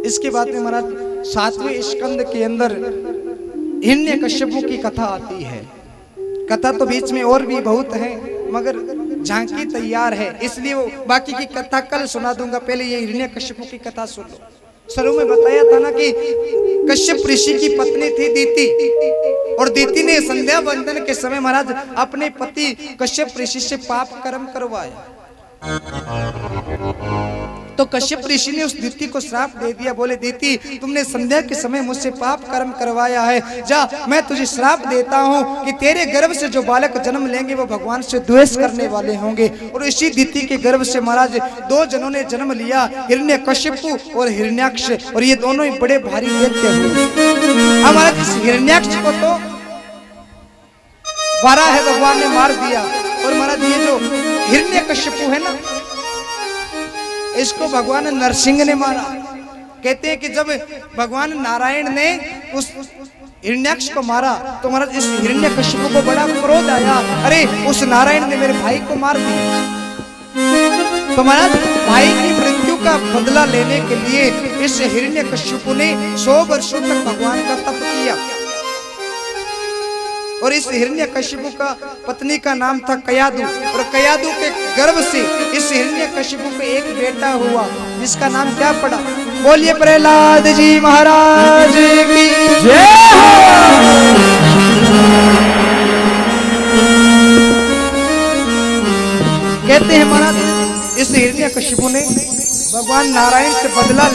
इसके बाद में महाराज 7वें स्कंद के अंदर हिरण्यकश्यपु की कथा आती है। कथा तो बीच में और भी बहुत है मगर झांकी तैयार है, इसलिए वो बाकी की कथा कल सुना दूंगा। पहले ये हिरण्यकश्यपु की कथा सुन लो। शुरू में बताया था ना कि कश्यप ऋषि की पत्नी थी दीति, और दीति ने संध्या वंदन के समय महाराज अपने पति कश्यप ऋषि से पाप कर्म करवाया। तो कश्यप ऋषि ने उस दीति को श्राप दे दिया। बोले दीति, तुमने संध्या के समय मुझसे पाप कर्म करवाया है, जा मैं तुझे श्राप देता हूँ कि तेरे गर्भ से जो बालक जन्म लेंगे वो भगवान से द्वेष करने वाले होंगे। और इसी दीति के गर्भ से महाराज 2 जनों ने जन्म लिया, हिरण्यकश्यपु और हिरण्याक्ष, और ये दोनों ही बड़े भारी दैत्य हुए। हमारा इस हिरण्याक्ष को तो 12 है भगवान ने मार दिया, और महाराज ये जो हिरण्यकश्यपु है ना, इसको भगवान नरसिंह ने मारा। कहते हैं कि जब भगवान नारायण ने उस हिरण्याक्ष को मारा तो महाराज इस हिरण्यकश्यपु को बड़ा क्रोध आया, अरे उस नारायण ने मेरे भाई को मार दिया। तो महाराज भाई की मृत्यु का बदला लेने के लिए इस हिरण्यकश्यपु ने 100 वर्षों तक भगवान का तप किया। और इस हिरण्यकश्यपु का पत्नी का नाम था कयादु, और कयादु के गर्भ से इस हिरण्यकश्यपु को एक बेटा हुआ जिसका नाम क्या पड़ा? बोलिए प्रहलाद जी महाराज की जय हो। कहते हैं महाराज इस हिरण्यकश्यपु ने भगवान नारायण से बदला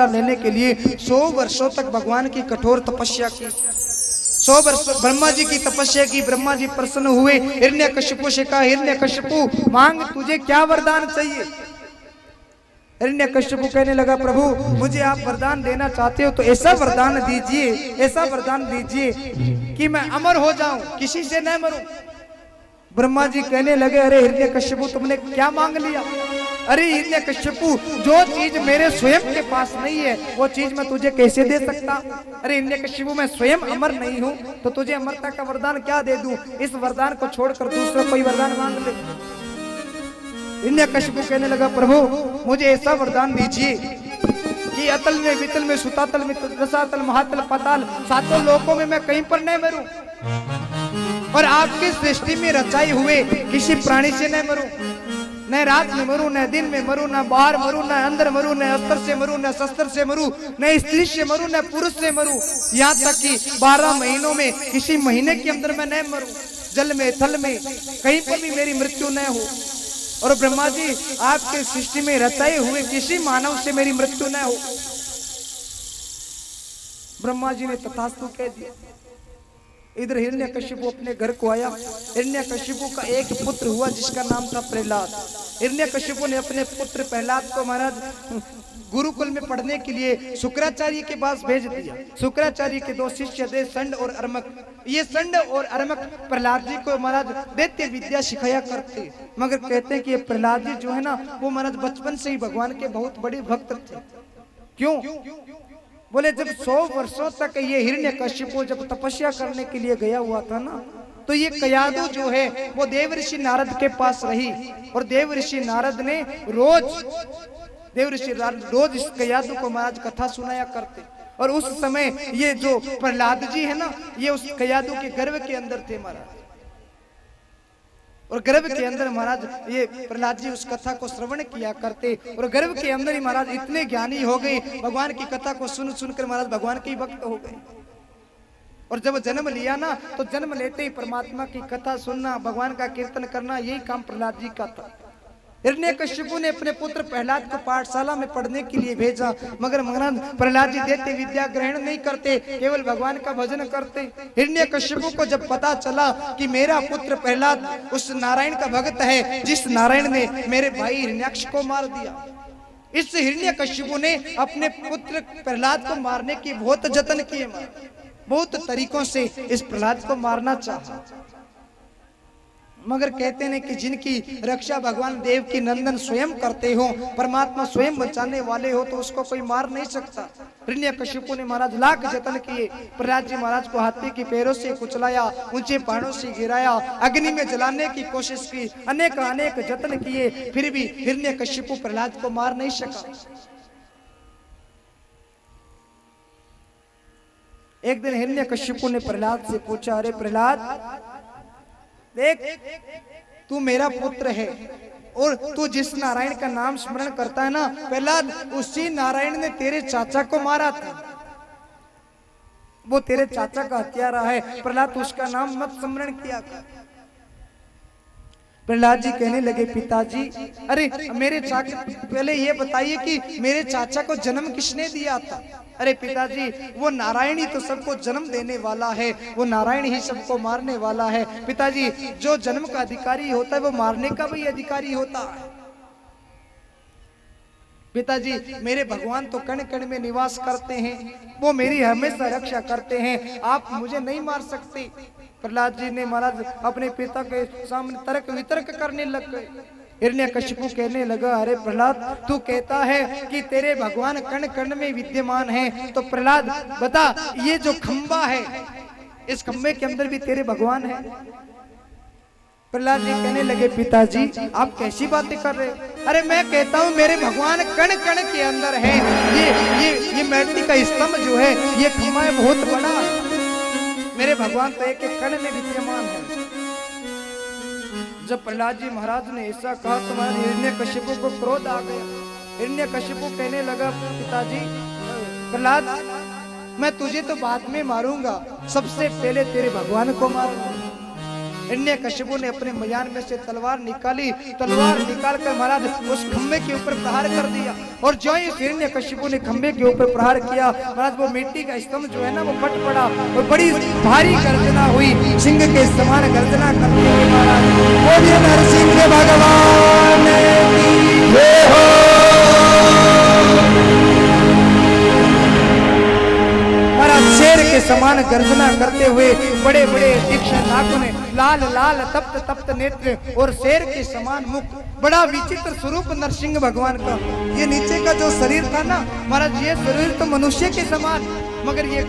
लेने के लिए 100 वर्षों तक भगवान की कठोर तपस्या की। 100 वर्ष ब्रह्मा जी की तपस्या की। ब्रह्मा जी प्रसन्न हुए, हिरण्यकश्यपु से कहा, हिरण्यकश्यपु मांग, तुझे क्या वरदान चाहिए? हिरण्यकश्यपु कहने लगा, प्रभु मुझे आप वरदान देना चाहते हो तो ऐसा वरदान दीजिए कि मैं अमर हो जाऊं, किसी से न मरूं। ब्रह्मा जी कहने लगे, अरे हिरण्यकश्यपु तुमने क्या मांग लिया? अरे हिरण्यकश्यपु, जो चीज मेरे स्वयं के पास नहीं है वो चीज मैं तुझे कैसे दे सकता? अरे हिरण्यकश्यपु, मैं स्वयं अमर नहीं हूँ तो तुझे अमरता का वरदान क्या दे दूं? इस वरदान को छोड़कर दूसरा कोई वरदान मांग ले। हिरण्यकश्यपु कहने लगा, प्रभु मुझे ऐसा वरदान दीजिए कि अतल में, वितल में, सुतातल में, रसातल, महातल, पाताल, 7 लोकों में मैं कहीं पर नहीं मरूं, और आपकी सृष्टि में रचाए हुए किसी प्राणी से न मरूं। न रात में मरूं, न दिन में मरूं, न बाहर मरूं, न अंदर मरूं, न अस्त्र से मरूं, न शस्त्र से मरूं, न स्त्री से मरूं, न पुरुष से मरूं, यहाँ तक कि 12 महीनों में किसी महीने के अंदर मैं न मरूं। जल में, थल में, कहीं पर भी मेरी मृत्यु न हो। और ब्रह्मा जी आपके सृष्टि में रचाए हुए किसी मानव से मेरी मृत्यु न हो। ब्रह्मा जी ने तथास्तु कह दिया। इधर हिरण्यकश्यपु अपने घर को आया। हिरण्यकश्यपु का एक पुत्र हुआ जिसका नाम था प्रहलाद। हिरण्यकश्यपु ने अपने पुत्र प्रहलाद को महाराज गुरुकुल में पढ़ने के लिए शुक्राचार्य के पास भेज दिया। शुक्राचार्य के 2 शिष्य थे, संड और अर्मक। ये संड और अर्मक प्रहलाद जी को महाराज दैत्य विद्या सिखाया करते, मगर कहते हैं कि ये प्रहलाद जी जो है ना, वो महाराज बचपन से ही भगवान के बहुत बड़े भक्त थे। क्यों? बोले जब 100 वर्षों तक ये हिरण्यकश्यपु जब तपस्या करने के लिए गया हुआ था ना, तो ये कयादु जो है वो देवऋषि नारद के पास रही, और देवऋषि नारद ने रोज इस कयादु को महाराज कथा सुनाया करते। और उस समय ये जो प्रहलाद जी है ना, ये उस कयादु के गर्भ के अंदर थे महाराज, और गर्भ के अंदर महाराज ये प्रहलाद जी उस कथा को श्रवण किया करते, और गर्भ के अंदर ही महाराज इतने ज्ञानी हो गए, भगवान की कथा को सुन सुनकर महाराज भगवान के भक्त हो गए। और जब जन्म लिया ना, तो जन्म लेते ही परमात्मा की कथा सुनना, भगवान का कीर्तन करना, यही काम प्रहलाद जी का था। हिरण्यकश्यपु ने अपने पुत्र प्रहलाद को पाठशाला में पढ़ने के लिए भेजा, मगर महाराज प्रहलाद जी दैत्य विद्या ग्रहण नहीं करते, केवल भगवान का भजन करते। हिरण्यकश्यपु को जब पता चला कि मेरा पुत्र प्रहलाद उस नारायण का भक्त है जिस नारायण ने मेरे भाई हिरण्याक्ष को मार दिया, इस हिरण्यकश्यपु ने अपने पुत्र प्रहलाद को मारने की बहुत जतन किए, बहुत तरीकों से इस प्रहलाद को मारना चाहा, मगर कहते हैं कि जिनकी रक्षा भगवान देव की नंदन स्वयं करते हो, परमात्मा स्वयं बचाने वाले हो, तो उसको कोई मार नहीं सकता। हिरण्यकशिपु ने महाराज लाख जतन किए, प्रहलाद जी महाराज को हाथी के पैरों से कुचलाया, ऊंचे पहाड़ों से गिराया, अग्नि में जलाने की कोशिश की, अनेक अनेक जतन किए, फिर भी हिरण्यकशिपु प्रहलाद को मार नहीं सका। एक दिन हिरण्यकशिपु ने प्रहलाद से पूछा, अरे प्रहलाद देख, तू मेरा पुत्र है और तू जिस नारायण का नाम स्मरण करता है ना प्रहलाद, उसी नारायण ने तेरे चाचा को मारा था, वो तेरे चाचा का हत्यारा है, प्रहलाद उसका नाम मत स्मरण किया कर। प्रहलाद जी कहने लगे, पिताजी अरे मेरे चाचा, पहले ये बताइए कि मेरे चाचा को जन्म किसने दिया था? अरे पिताजी वो नारायण ही तो सबको जन्म देने वाला है, वो नारायण ही सबको मारने वाला है। पिताजी जो जन्म का अधिकारी होता है वो मारने का भी अधिकारी होता है। पिताजी मेरे भगवान तो कण कण में निवास करते हैं, वो मेरी हमेशा रक्षा करते हैं, आप मुझे नहीं मार सकते। प्रहलाद जी ने महाराज अपने पिता के सामने तर्क वितर्क करने लग गए। हिरण्यकशिपु कहने लगा, अरे प्रहलाद तू कहता है कि तेरे भगवान कण कण में विद्यमान हैं, तो प्रहलाद बता ये जो खंबा है इस खंबे के अंदर भी तेरे भगवान है? प्रहलाद जी कहने लगे, पिताजी आप कैसी बातें कर रहे हो? अरे मैं कहता हूँ मेरे भगवान कण कण के अंदर है। ये मैटी का स्तंभ जो है ये खंबा है बहुत बड़ा, मेरे भगवान तो एक एक कण में विद्यमान है। जब प्रहलाद जी महाराज ने ऐसा कहा तो महाराज हिरण्यकशिपु को क्रोध आ गया। हिरण्यकशिपु कहने लगा, पिताजी प्रहलाद मैं तुझे तो बाद में मारूंगा, सबसे पहले तेरे भगवान को मारूंगा। हिरण्यकशिपु ने अपने मयान में से तलवार निकाली, तलवार निकालकर महाराज उस खंबे के ऊपर प्रहार कर दिया। और जो ही हिरण्यकशिपु ने खंबे के ऊपर प्रहार किया महाराज वो मिट्टी का स्तंभ जो है ना वो फट पड़ा और बड़ी भारी गर्जना हुई, सिंह के समान गर्जना करते हुए महाराज बोलिए नरसिंह भगवान की जय हो। शेर के समान गर्जना करते हुए बड़े बड़े तीक्ष्ण नाखून, लाल लाल तप्त तप्त नेत्र और शेर के समान मुख, बड़ा विचित्र स्वरूप नरसिंह भगवान का। ये नीचे का जो शरीर था ना महाराज ये शरीर तो मनुष्य के समान, मगर ये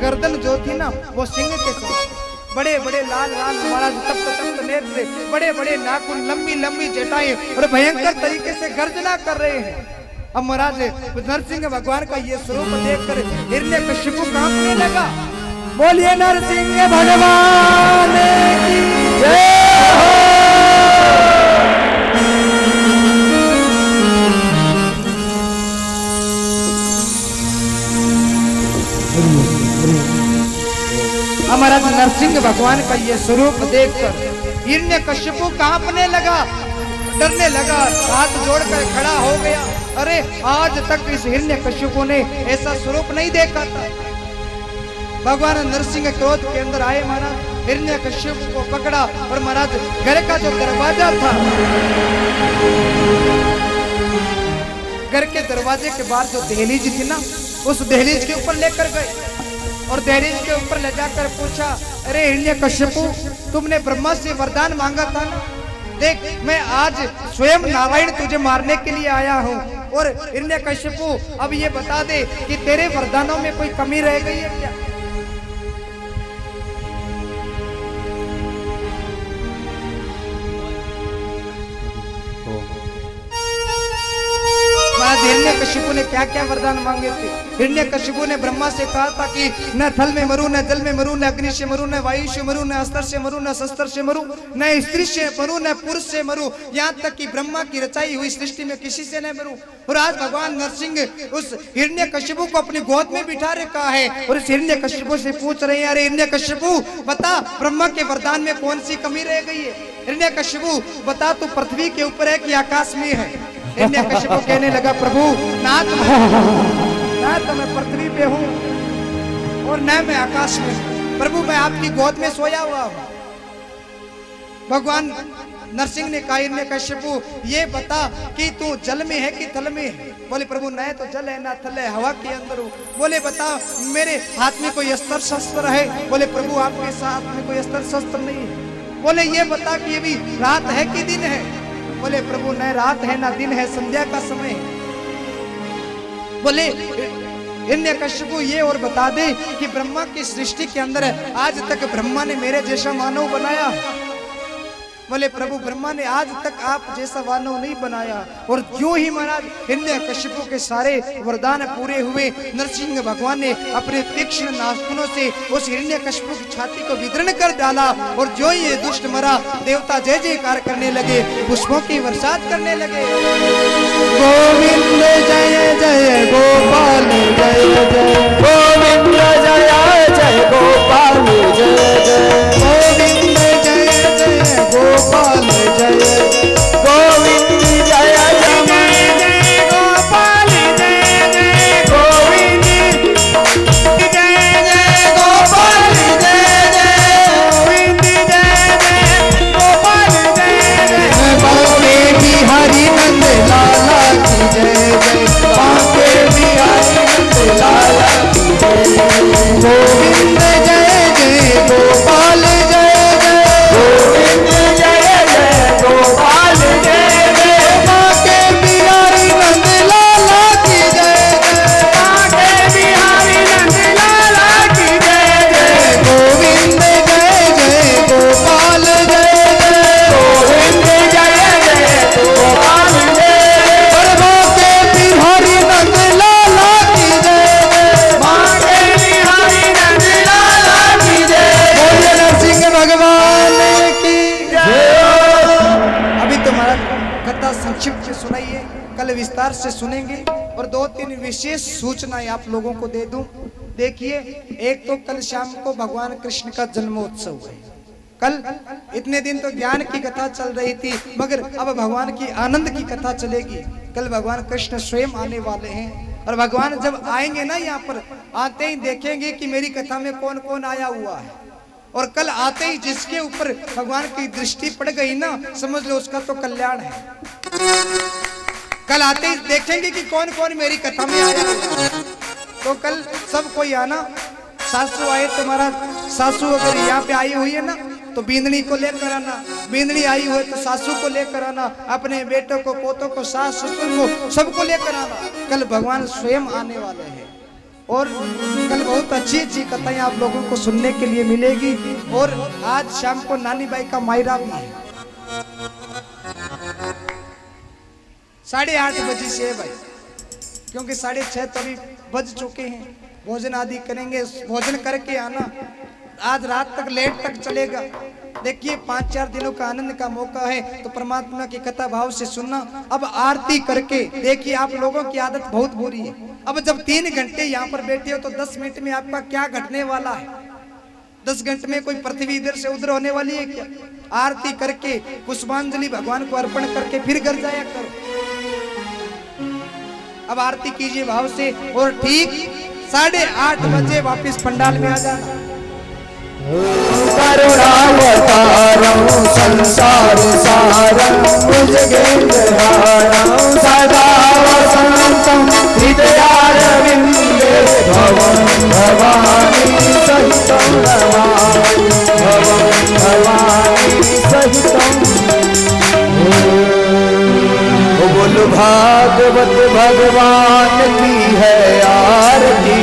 गर्दन जो थी ना वो सिंह के समान। बड़े बड़े लाल लाल महाराज तप्त तप्त नेत्र, बड़े बड़े नाखून, लंबी लंबी जटाएं और भयंकर तरीके से गर्जना कर रहे हैं। अब महाराज नरसिंह भगवान का ये स्वरूप देखकर हिरण्यकशिपु कांपने लगा। बोलिए नरसिंह भगवान की जय हो। महाराज नरसिंह भगवान का ये स्वरूप देखकर हिरण्यकशिपु कांपने लगा, डरने लगा, हाथ जोड़कर खड़ा हो गया। अरे आज तक इस हिरण्यकशिपु ने ऐसा स्वरूप नहीं देखा था। भगवान नरसिंह क्रोध के अंदर आए, महाराज हिरण्यकशिपु को पकड़ा और महाराज घर का जो दरवाजा था, घर के दरवाजे के बाहर जो दहलीज थी ना उस दहलीज के ऊपर लेकर गए और दहलीज के ऊपर ले जाकर पूछा, अरे हिरण्यकशिपु तुमने ब्रह्मा से वरदान मांगा था ना, देख मैं आज स्वयं नारायण तुझे मारने के लिए आया हूँ। और हिरण्यकशिपु अब ये बता दे कि तेरे वरदानों में कोई कमी रह गई है क्या? हिरण्यकशिपु ने क्या क्या वरदान मांगे थे? हिरण्यकशिपु ने ब्रह्मा से कहा था कि न थल में मरूं, न जल में मरूं, न अग्नि से मरूं, न वायु से मरूं, न अस्त्र से मरूं, न शस्त्र से मरूं, न स्त्री से मरूं, न पुरुष से मरूं, यहाँ तक कि ब्रह्मा की रचाई हुई सृष्टि में किसी से न मरूं। और आज भगवान नरसिंह उस हिरण्यकशिपु को अपनी गोद में बिठा रखा है और इस हिरण्यकशिपु से पूछ रहे हैं, अरे हिरण्यकशिपु बता ब्रह्मा के वरदान में कौन सी कमी रह गई है? हिरण्यकशिपु बता तू पृथ्वी के ऊपर है कि आकाश में है? हिरण्यकशिपु कहने लगा, प्रभु ना तो मैं पृथ्वी पे हूँ और न मैं आकाश में हूँ, प्रभु मैं आपकी गोद में सोया हुआ हूँ। भगवान नरसिंह ने कहा, हिरण्यकशिपु ये बता कि तू जल में है कि थल में है? बोले प्रभु न तो जल है ना थल है, हवा के अंदर हूँ। बोले बता मेरे हाथ में कोई अस्त्र शस्त्र है? बोले प्रभु आपके हाथ में कोई अस्त्र शस्त्र नहीं है। बोले ये बता कि ये भी रात है कि दिन है? बोले प्रभु न रात है ना दिन है, संध्या का समय है। बोले हिरण्यकशिपु ये और बता दे कि ब्रह्मा की सृष्टि के अंदर आज तक ब्रह्मा ने मेरे जैसा मानव बनाया? बोले प्रभु ब्रह्मा ने आज तक आप जैसा मानव नहीं बनाया। और यूं ही महाराज हिरण्यकशिपु के सारे वरदान पूरे हुए। नरसिंह भगवान ने अपने तीक्ष्ण नाखूनों से उस हिरण्यकशिपु की छाती को विदीर्ण कर डाला और जो ही ये दुष्ट मरा, देवता जय जयकार करने लगे, पुष्पों की बरसात करने लगे। गोविंद जय जय गोपाल जय जय, गोविंद जय जय गोपाल जय जय, गोविंद जय जय गोपाल जय, गोविंद जय जय गोपाल जय जय, गोविंद जय जय गोपाल जय जय, गोविंद जय जय गोपाल जय जय, बांके बिहारी नंद लाला की जय जय, बांके बिहारी नंद लाला की जय, गोविंद जय जय गोपाल जय जय, गोविंद जय जय गोपाल जय जय, बांके बिहारी नंद लाला की जय जय, बांके बिहारी नंद लाला की जय जय, गोविंद जय जय गोपाल जय जय, गोविंद जय जय गोपाल जय जय, बांके बिहारी नंद लाला की जय जय, बांके बिहारी नंद लाला की जय, बोलिए नरसिंह भगवान की जय। अभी तुम्हारा कथा संक्षिप्त से सुनाइए, कल विस्तार से सुनेंगे और 2-3 विशेष सूचनाएं आप लोगों को दे दूं। देखिए, एक तो कल शाम को भगवान कृष्ण का जन्मोत्सव है। कल इतने दिन तो ज्ञान की कथा चल रही थी, मगर अब भगवान की आनंद की कथा चलेगी। कल भगवान कृष्ण स्वयं आने वाले हैं और भगवान जब आएंगे ना, यहाँ पर आते ही देखेंगे कि मेरी कथा में कौन कौन आया हुआ है। और कल आते ही जिसके ऊपर भगवान की दृष्टि पड़ गई ना, समझ लो उसका तो कल्याण है। कल आते ही देखेंगे कि कौन कौन मेरी कथा में आया। तो कल सब कोई आना। सासू आए तुम्हारा, सासू अगर यहाँ पे आई हुई है ना तो बींदनी को लेकर आना, बींदनी आई हुई तो सासू को लेकर आना, अपने बेटों को, पोतों को, सास ससुर को, सबको लेकर आना। कल भगवान स्वयं आने वाले हैं और कल बहुत अच्छी अच्छी कथाएं आप लोगों को सुनने के लिए मिलेगी। और आज शाम को नानी बाई का मायरा भी है, 8:30 बजे से है भाई, क्योंकि 6:30 तो अभी बज चुके हैं। भोजन आदि करेंगे, भोजन करके आना। आज रात तक लेट तक चलेगा। देखिए, 5-4 दिनों का आनंद का मौका है तो परमात्मा की कथा भाव से सुनना। अब आरती करके देखिए, आप लोगों की आदत बहुत बुरी है। अब जब 3 घंटे यहाँ पर बैठे हो तो 10 मिनट में आपका क्या घटने वाला है? 10 घंटे में कोई पृथ्वी इधर से उधर होने वाली है क्या? आरती करके पुष्पांजलि भगवान को अर्पण करके फिर घर जाया करो। अब आरती कीजिए भाव से और ठीक 8:30 बजे वापिस पंडाल में आ जाना। करुणावतारं संसार सारं भुजगेन्द्रहारं सदा वसन्तं हृदयारविन्दे भवं भवानी सहितं नमामि, भवं भवानी सहितं। बोल भागवत भगवान की है आरती,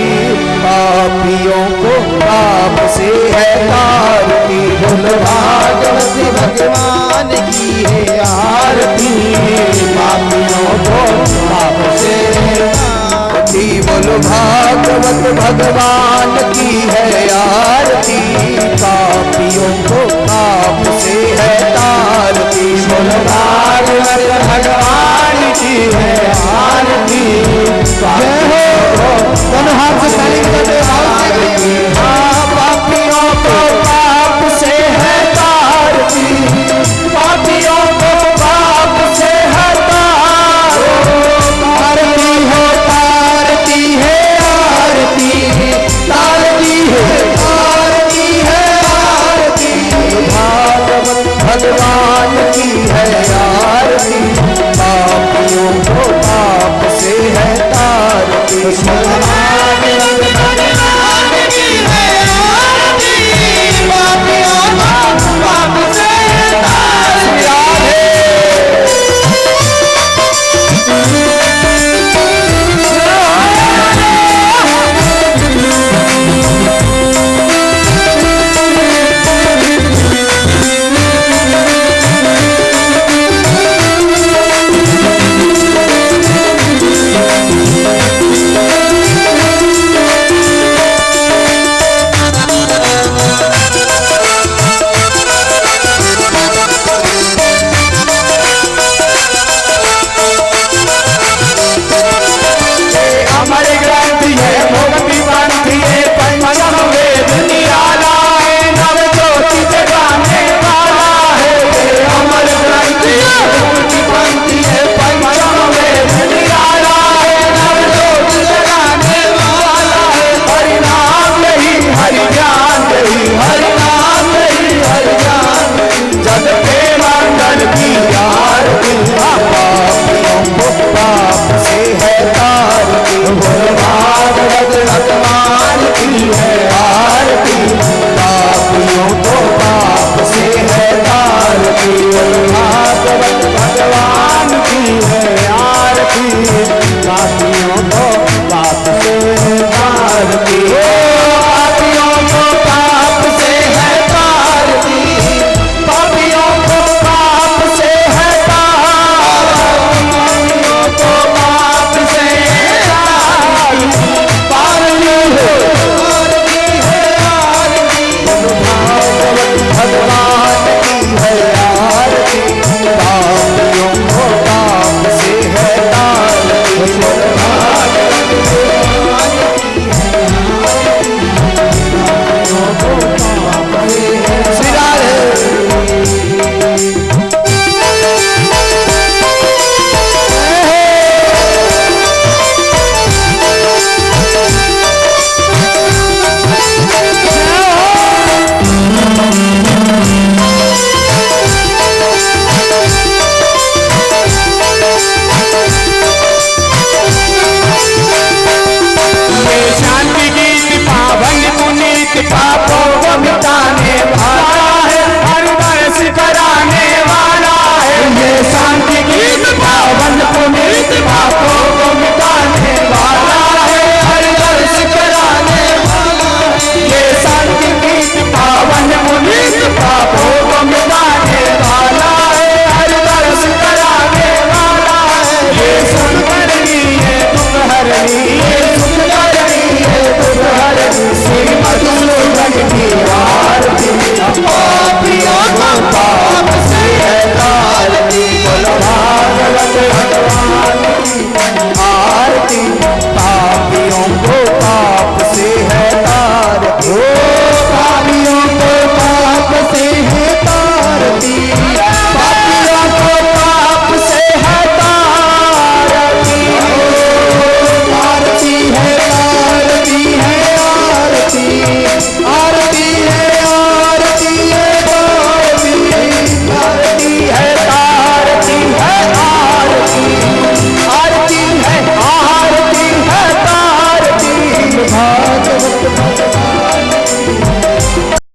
पापियों को पाप से है तारती। बोल भागवत भगवान की है आरती, पापियों को पाप से है तारती। बोल भागवत भगवान की है आरती, पापियों को पाप से है तारती। बोल भागवत भगवान की है आरती, दोनों हाथ से ताली बजाते पापियों को पाप से है तारती, पापियों को पाप से है तारती। हो तारती है आरती, तारती है तारती है आरती। भागवत भगवान की है आरती, पापियों को पाप से है तारती। भागवत